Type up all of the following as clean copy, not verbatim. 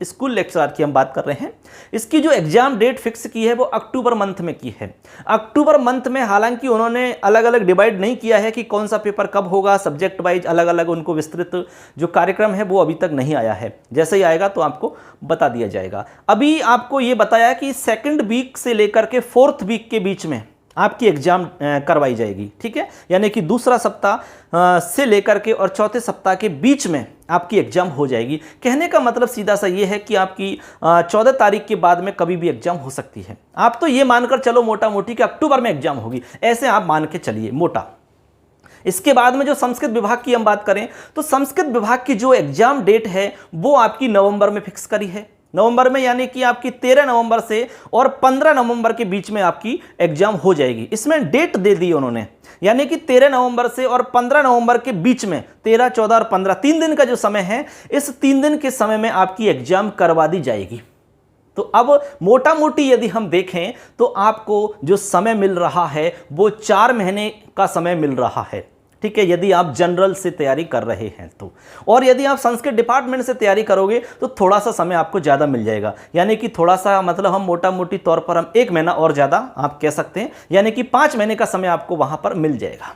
School lecturer की हम बात कर रहे हैं। इसकी जो एग्जाम डेट फिक्स की है वो अक्टूबर मंथ में की है। अक्टूबर मंथ में हालांकि उन्होंने अलग अलग डिवाइड नहीं किया है कि कौन सा पेपर कब होगा, सब्जेक्ट वाइज अलग अलग उनको विस्तृत जो कार्यक्रम है वो अभी तक नहीं आया है। जैसे ही आएगा तो आपको बता दिया जाएगा। अभी आपको ये बताया कि सेकेंड वीक से लेकर के फोर्थ वीक के बीच में आपकी एग्जाम करवाई जाएगी, ठीक है। यानी कि दूसरा सप्ताह से लेकर के और चौथे सप्ताह के बीच में आपकी एग्जाम हो जाएगी। कहने का मतलब सीधा सा ये है कि आपकी 14 तारीख के बाद में कभी भी एग्जाम हो सकती है। आप तो ये मानकर चलो मोटा मोटी कि अक्टूबर में एग्जाम होगी, ऐसे आप मान के चलिए मोटा। इसके बाद में जो संस्कृत विभाग की हम बात करें तो संस्कृत विभाग की जो एग्जाम डेट है वो आपकी नवंबर में फिक्स करी है। नवंबर में यानी कि आपकी 13 नवंबर से और 15 नवंबर के बीच में आपकी एग्जाम हो जाएगी। इसमें डेट दे दी उन्होंने, यानी कि 13 नवंबर से और 15 नवंबर के बीच में 13, 14 और 15 3 दिन का जो समय है, इस 3 दिन के समय में आपकी एग्जाम करवा दी जाएगी। तो अब मोटा मोटी यदि हम देखें तो आपको जो समय मिल रहा है वो 4 महीने का समय मिल रहा है, ठीक है, यदि आप जनरल से तैयारी कर रहे हैं तो। और यदि आप संस्कृत डिपार्टमेंट से तैयारी करोगे तो थोड़ा सा समय आपको ज़्यादा मिल जाएगा, यानी कि थोड़ा सा मतलब हम मोटा मोटी तौर पर हम 1 महीना और ज़्यादा आप कह सकते हैं, यानी कि 5 महीने का समय आपको वहाँ पर मिल जाएगा।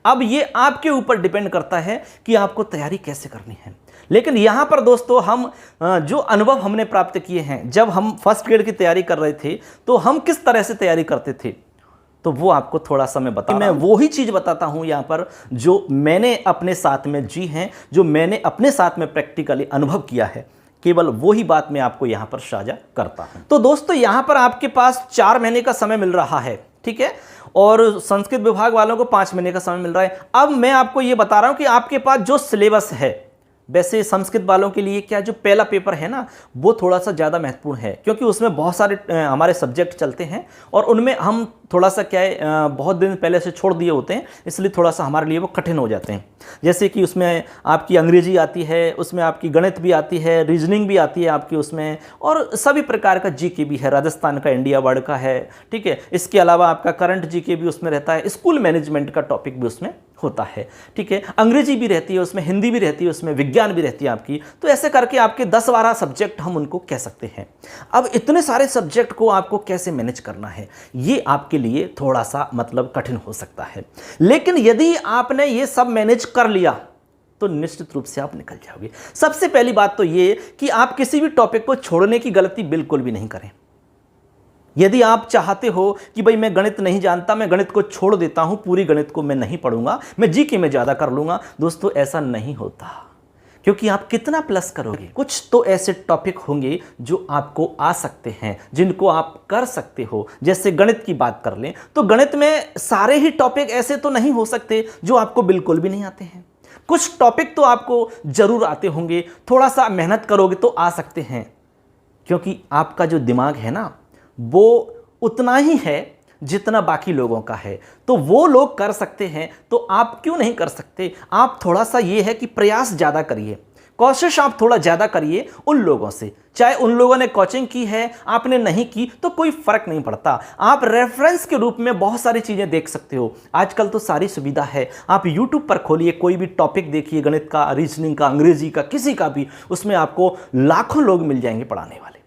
अब ये आपके ऊपर डिपेंड करता है कि आपको तैयारी कैसे करनी है। लेकिन यहाँ पर दोस्तों हम जो अनुभव हमने प्राप्त किए हैं, जब हम फर्स्ट ग्रेड की तैयारी कर रहे थे तो हम किस तरह से तैयारी करते थे, तो वो आपको थोड़ा सा मैं बता, मैं वो ही चीज़ बताता हूँ यहाँ पर जो मैंने अपने साथ में जी हैं, जो मैंने अपने साथ में प्रैक्टिकली अनुभव किया है, केवल वही बात मैं आपको यहाँ पर साझा करता हूँ। तो दोस्तों यहाँ पर आपके पास 4 महीने का समय मिल रहा है, ठीक है, और संस्कृत विभाग वालों को 5 महीने का समय मिल रहा है। अब मैं आपको ये बता रहा हूँ कि आपके पास जो सिलेबस है, वैसे संस्कृत वालों के लिए क्या जो पहला पेपर है ना वो थोड़ा सा ज़्यादा महत्वपूर्ण है, क्योंकि उसमें बहुत सारे हमारे सब्जेक्ट चलते हैं और उनमें हम थोड़ा सा क्या है बहुत दिन पहले से छोड़ दिए होते हैं, इसलिए थोड़ा सा हमारे लिए वो कठिन हो जाते हैं। जैसे कि उसमें आपकी अंग्रेजी आती है, उसमें आपकी गणित भी आती है, रीजनिंग भी आती है आपकी उसमें, और सभी प्रकार का जीके भी है, राजस्थान का, इंडिया वर्ल्ड का है, ठीक है। इसके अलावा आपका करंट जीके भी उसमें रहता है, स्कूल मैनेजमेंट का टॉपिक भी उसमें होता है, ठीक है। अंग्रेजी भी रहती है उसमें, हिंदी भी रहती है उसमें, विज्ञान भी रहती है आपकी। तो ऐसे करके आपके 10-12 सब्जेक्ट हम उनको कह सकते हैं। अब इतने सारे सब्जेक्ट को आपको कैसे मैनेज करना है, ये आपके लिए थोड़ा सा मतलब कठिन हो सकता है। लेकिन यदि आपने ये सब मैनेज कर लिया तो निश्चित रूप से आप निकल जाओगे। सबसे पहली बात तो ये कि आप किसी भी टॉपिक को छोड़ने की गलती बिल्कुल भी नहीं करें। यदि आप चाहते हो कि भाई मैं गणित नहीं जानता, मैं गणित को छोड़ देता हूं, पूरी गणित को मैं नहीं पढ़ूंगा, मैं जीके में ज़्यादा कर लूंगा, दोस्तों ऐसा नहीं होता। क्योंकि आप कितना प्लस करोगे। कुछ तो ऐसे टॉपिक होंगे जो आपको आ सकते हैं, जिनको आप कर सकते हो। जैसे गणित की बात कर लें तो गणित में सारे ही टॉपिक ऐसे तो नहीं हो सकते जो आपको बिल्कुल भी नहीं आते हैं। कुछ टॉपिक तो आपको जरूर आते होंगे, थोड़ा सा मेहनत करोगे तो आ सकते हैं, क्योंकि आपका जो दिमाग है ना वो उतना ही है जितना बाकी लोगों का है। तो वो लोग कर सकते हैं तो आप क्यों नहीं कर सकते। आप थोड़ा सा ये है कि प्रयास ज़्यादा करिए, कोशिश आप थोड़ा ज़्यादा करिए उन लोगों से। चाहे उन लोगों ने कोचिंग की है, आपने नहीं की, तो कोई फ़र्क नहीं पड़ता। आप रेफरेंस के रूप में बहुत सारी चीज़ें देख सकते हो। आजकल तो सारी सुविधा है, आप यूट्यूब पर खोलिए, कोई भी टॉपिक देखिए, गणित का, रीजनिंग का, अंग्रेजी का, किसी का भी, उसमें आपको लाखों लोग मिल जाएंगे पढ़ाने वाले।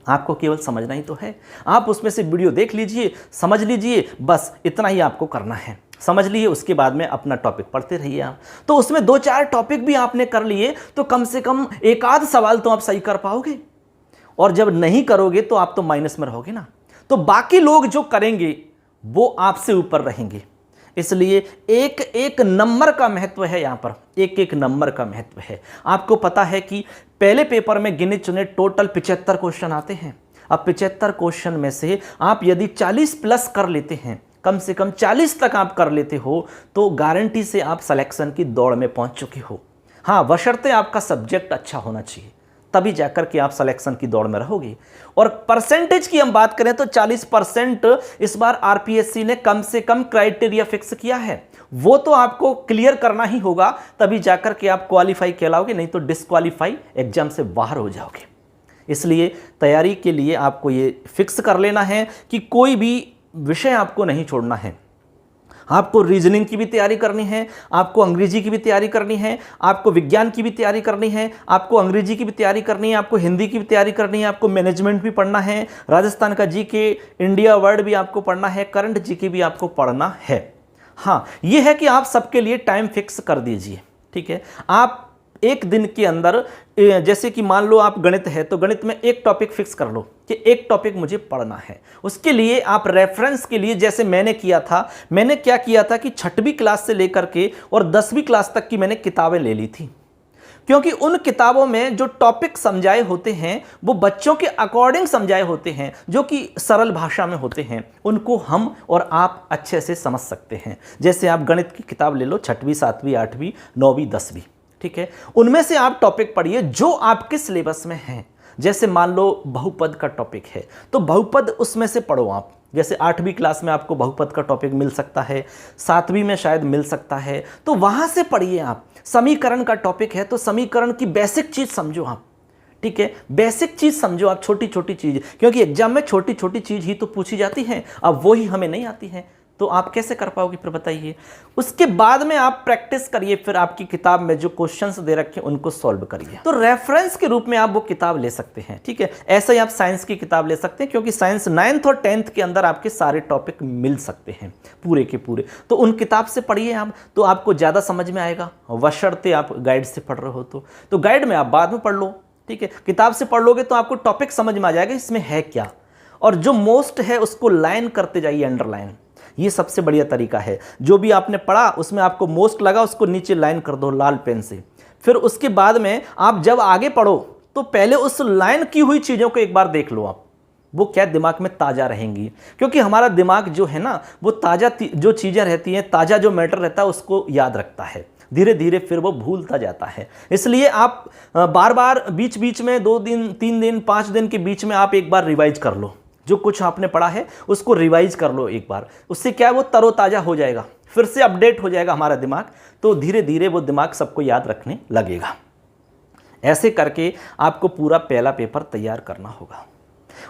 आपको केवल समझना ही तो है। आप उसमें से वीडियो देख लीजिए, समझ लीजिए, बस इतना ही आपको करना है। समझ लिए, उसके बाद में अपना टॉपिक पढ़ते रहिए आप। तो उसमें 2-4 टॉपिक भी आपने कर लिए तो कम से कम एक आध सवाल तो आप सही कर पाओगे। और जब नहीं करोगे तो आप तो माइनस में रहोगे ना। तो बाकी लोग जो करेंगे वो आपसे ऊपर रहेंगे। इसलिए एक एक नंबर का महत्व है, यहाँ पर एक एक नंबर का महत्व है। आपको पता है कि पहले पेपर में गिने चुने टोटल 75 क्वेश्चन आते हैं। अब 75 क्वेश्चन में से आप यदि 40 प्लस कर लेते हैं, कम से कम 40 तक आप कर लेते हो, तो गारंटी से आप सिलेक्शन की दौड़ में पहुंच चुके हो। हाँ, बशर्ते आपका सब्जेक्ट अच्छा होना चाहिए, तभी जाकर के आप सिलेक्शन की दौड़ में रहोगे। और परसेंटेज की हम बात करें तो 40% इस बार आरपीएससी ने कम से कम क्राइटेरिया फिक्स किया है। वो तो आपको क्लियर करना ही होगा, तभी जाकर के आप क्वालिफाई कहलाओगे, नहीं तो डिस्क्वालीफाई, एग्जाम से बाहर हो जाओगे। इसलिए तैयारी के लिए आपको ये फिक्स कर लेना है कि कोई भी विषय आपको नहीं छोड़ना है। आपको रीजनिंग की भी तैयारी करनी है, आपको अंग्रेजी की भी तैयारी करनी है, आपको विज्ञान की भी तैयारी करनी है, आपको अंग्रेजी की भी तैयारी करनी है, आपको हिंदी की भी तैयारी करनी है, आपको मैनेजमेंट भी पढ़ना है, राजस्थान का जीके, इंडिया वर्ल्ड भी आपको पढ़ना है, करंट जीके भी आपको पढ़ना है। हाँ, ये है कि आप सबके लिए टाइम फिक्स कर दीजिए, ठीक है। आप एक दिन के अंदर, जैसे कि मान लो आप गणित है तो गणित में एक टॉपिक फिक्स कर लो कि एक टॉपिक मुझे पढ़ना है। उसके लिए आप रेफरेंस के लिए, जैसे मैंने किया था, मैंने क्या किया था कि 6वीं क्लास से लेकर के और 10वीं क्लास तक की मैंने किताबें ले ली थी, क्योंकि उन किताबों में जो टॉपिक समझाए होते हैं वो बच्चों के अकॉर्डिंग समझाए होते हैं, जो कि सरल भाषा में होते हैं, उनको हम और आप अच्छे से समझ सकते हैं। जैसे आप गणित की किताब ले लो, 6वीं, 7वीं, 8वीं, 9वीं, 10वीं, ठीक है। उनमें से आप टॉपिक पढ़िए जो आपके सिलेबस में हैं। जैसे मान लो बहुपद का टॉपिक है तो बहुपद उसमें से पढ़ो आप। जैसे 8वीं क्लास में आपको बहुपद का टॉपिक मिल सकता है, 7वीं में शायद मिल सकता है, तो वहाँ से पढ़िए आप। समीकरण का टॉपिक है तो समीकरण की बेसिक चीज़ समझो आप, ठीक है। बेसिक चीज़ समझो आप, छोटी छोटी चीज़, क्योंकि एग्जाम में छोटी छोटी चीज़ ही तो पूछी जाती है। अब वो ही हमें नहीं आती है तो आप कैसे कर पाओगे फिर बताइए। उसके बाद में आप प्रैक्टिस करिए, फिर आपकी किताब में जो क्वेश्चंस दे रखे हैं उनको सॉल्व करिए। तो रेफरेंस के रूप में आप वो किताब ले सकते हैं, ठीक है। ऐसे ही आप साइंस की किताब ले सकते हैं, क्योंकि साइंस 9th और 10th के अंदर आपके सारे टॉपिक मिल सकते हैं पूरे के पूरे। तो उन किताब से पढ़िए आप, तो आपको ज़्यादा समझ में आएगा, बशर्ते आप गाइड से पढ़ रहे हो तो गाइड में आप बाद में पढ़ लो, ठीक है। किताब से पढ़ लोगे तो आपको टॉपिक समझ में आ जाएगा इसमें है क्या, और जो मोस्ट है उसको लाइन करते जाइए, अंडरलाइन। ये सबसे बढ़िया तरीका है। जो भी आपने पढ़ा उसमें आपको मोस्ट लगा, उसको नीचे लाइन कर दो लाल पेन से। फिर उसके बाद में आप जब आगे पढ़ो तो पहले उस लाइन की हुई चीज़ों को एक बार देख लो आप, वो क्या दिमाग में ताज़ा रहेंगी। क्योंकि हमारा दिमाग जो है ना, वो ताज़ा जो चीज़ें रहती हैं, ताज़ा जो मैटर रहता है उसको याद रखता है, धीरे धीरे फिर वो भूलता जाता है। इसलिए आप बार बार बीच बीच में 2 दिन, 3 दिन, 5 दिन के बीच में आप एक बार रिवाइज कर लो। जो कुछ आपने पढ़ा है उसको रिवाइज कर लो एक बार, उससे क्या है वो तरोताज़ा हो जाएगा, फिर से अपडेट हो जाएगा हमारा दिमाग, तो धीरे धीरे वो दिमाग सबको याद रखने लगेगा। ऐसे करके आपको पूरा पहला पेपर तैयार करना होगा।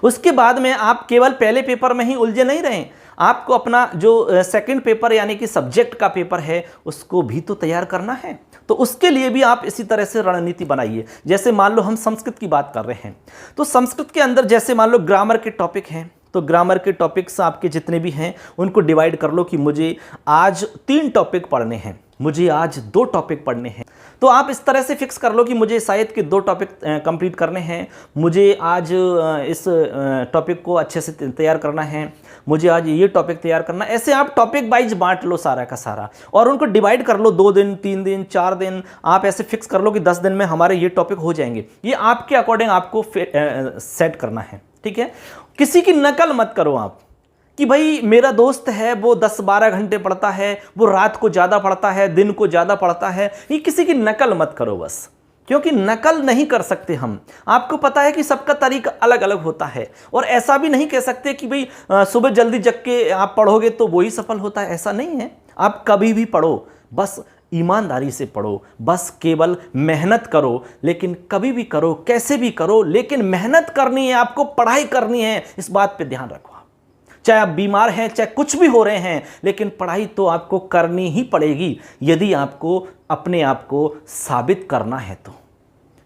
उसके बाद में आप केवल पहले पेपर में ही उलझे नहीं रहें, आपको अपना जो सेकंड पेपर यानी कि सब्जेक्ट का पेपर है उसको भी तो तैयार करना है। तो उसके लिए भी आप इसी तरह से रणनीति बनाइए। जैसे मान लो हम संस्कृत की बात कर रहे हैं, तो संस्कृत के अंदर जैसे मान लो ग्रामर के टॉपिक हैं, तो ग्रामर के टॉपिक्स आपके जितने भी हैं उनको डिवाइड कर लो कि मुझे आज 3 टॉपिक पढ़ने हैं, मुझे आज 2 टॉपिक पढ़ने हैं। तो आप इस तरह से फिक्स कर लो कि मुझे साहित्य के 2 टॉपिक कंप्लीट करने हैं, मुझे आज इस टॉपिक को अच्छे से तैयार करना है, मुझे आज ये टॉपिक तैयार करना। ऐसे आप टॉपिक वाइज बांट लो सारा का सारा, और उनको डिवाइड कर लो 2 दिन, 3 दिन, 4 दिन। आप ऐसे फिक्स कर लो कि 10 दिन में हमारे ये टॉपिक हो जाएंगे। ये आपके अकॉर्डिंग आपको सेट करना है, ठीक है। किसी की नकल मत करो आप कि भाई मेरा दोस्त है वो 10-12 घंटे पढ़ता है, वो रात को ज़्यादा पढ़ता है, दिन को ज़्यादा पढ़ता है। ये किसी की नकल मत करो बस, क्योंकि नकल नहीं कर सकते हम। आपको पता है कि सबका तरीका अलग अलग होता है, और ऐसा भी नहीं कह सकते कि भाई सुबह जल्दी जग के आप पढ़ोगे तो वही सफल होता है, ऐसा नहीं है। आप कभी भी पढ़ो, बस ईमानदारी से पढ़ो, बस केवल मेहनत करो, लेकिन कभी भी करो, कैसे भी करो, लेकिन मेहनत करनी है, आपको पढ़ाई करनी है, इस बात पे ध्यान रखो। चाहे आप बीमार हैं, चाहे कुछ भी हो रहे हैं, लेकिन पढ़ाई तो आपको करनी ही पड़ेगी, यदि आपको अपने आप को साबित करना है तो।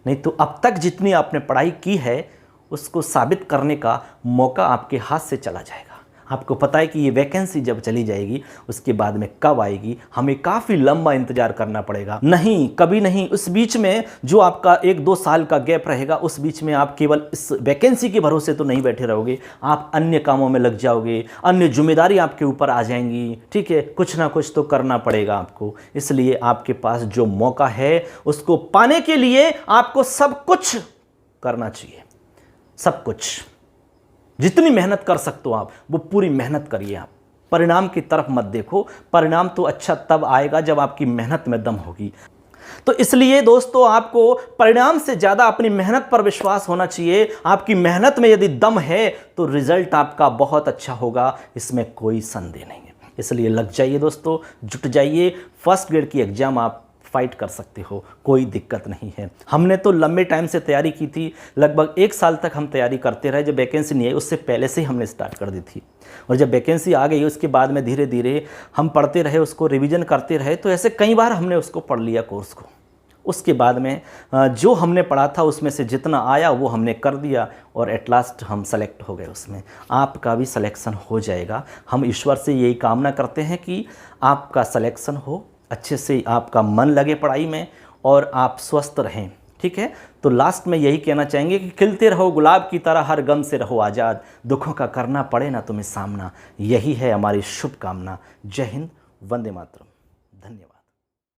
नहीं तो अब तक जितनी आपने पढ़ाई की है उसको साबित करने का मौका आपके हाथ से चला जाएगा। आपको पता है कि ये वैकेंसी जब चली जाएगी उसके बाद में कब आएगी, हमें काफ़ी लंबा इंतजार करना पड़ेगा। नहीं, कभी नहीं। उस बीच में जो आपका 1-2 साल का गैप रहेगा, उस बीच में आप केवल इस वैकेंसी के भरोसे तो नहीं बैठे रहोगे, आप अन्य कामों में लग जाओगे, अन्य जिम्मेदारी आपके ऊपर आ जाएंगी, ठीक है। कुछ ना कुछ तो करना पड़ेगा आपको। इसलिए आपके पास जो मौका है उसको पाने के लिए आपको सब कुछ करना चाहिए, सब कुछ। जितनी मेहनत कर सकते हो आप वो पूरी मेहनत करिए। आप परिणाम की तरफ मत देखो, परिणाम तो अच्छा तब आएगा जब आपकी मेहनत में दम होगी। तो इसलिए दोस्तों आपको परिणाम से ज़्यादा अपनी मेहनत पर विश्वास होना चाहिए। आपकी मेहनत में यदि दम है तो रिजल्ट आपका बहुत अच्छा होगा, इसमें कोई संदेह नहीं है। इसलिए लग जाइए दोस्तों, जुट जाइए। फर्स्ट ग्रेड की एग्जाम आप फाइट कर सकते हो, कोई दिक्कत नहीं है। हमने तो लंबे टाइम से तैयारी की थी, लगभग 1 साल तक हम तैयारी करते रहे। जब वैकेंसी नहीं आई उससे पहले से ही हमने स्टार्ट कर दी थी, और जब वैकेंसी आ गई उसके बाद में धीरे धीरे हम पढ़ते रहे, उसको रिवीजन करते रहे। तो ऐसे कई बार हमने उसको पढ़ लिया कोर्स को। उसके बाद में जो हमने पढ़ा था उसमें से जितना आया वो हमने कर दिया, और एट लास्ट हम सेलेक्ट हो गए उसमें। आपका भी सिलेक्शन हो जाएगा। हम ईश्वर से यही कामना करते हैं कि आपका सिलेक्शन हो, अच्छे से आपका मन लगे पढ़ाई में और आप स्वस्थ रहें, ठीक है। तो लास्ट में यही कहना चाहेंगे कि खिलते रहो गुलाब की तरह, हर गम से रहो आज़ाद, दुखों का करना पड़े ना तुम्हें सामना, यही है हमारी शुभकामना। जय हिंद, वंदे मातरम, धन्यवाद।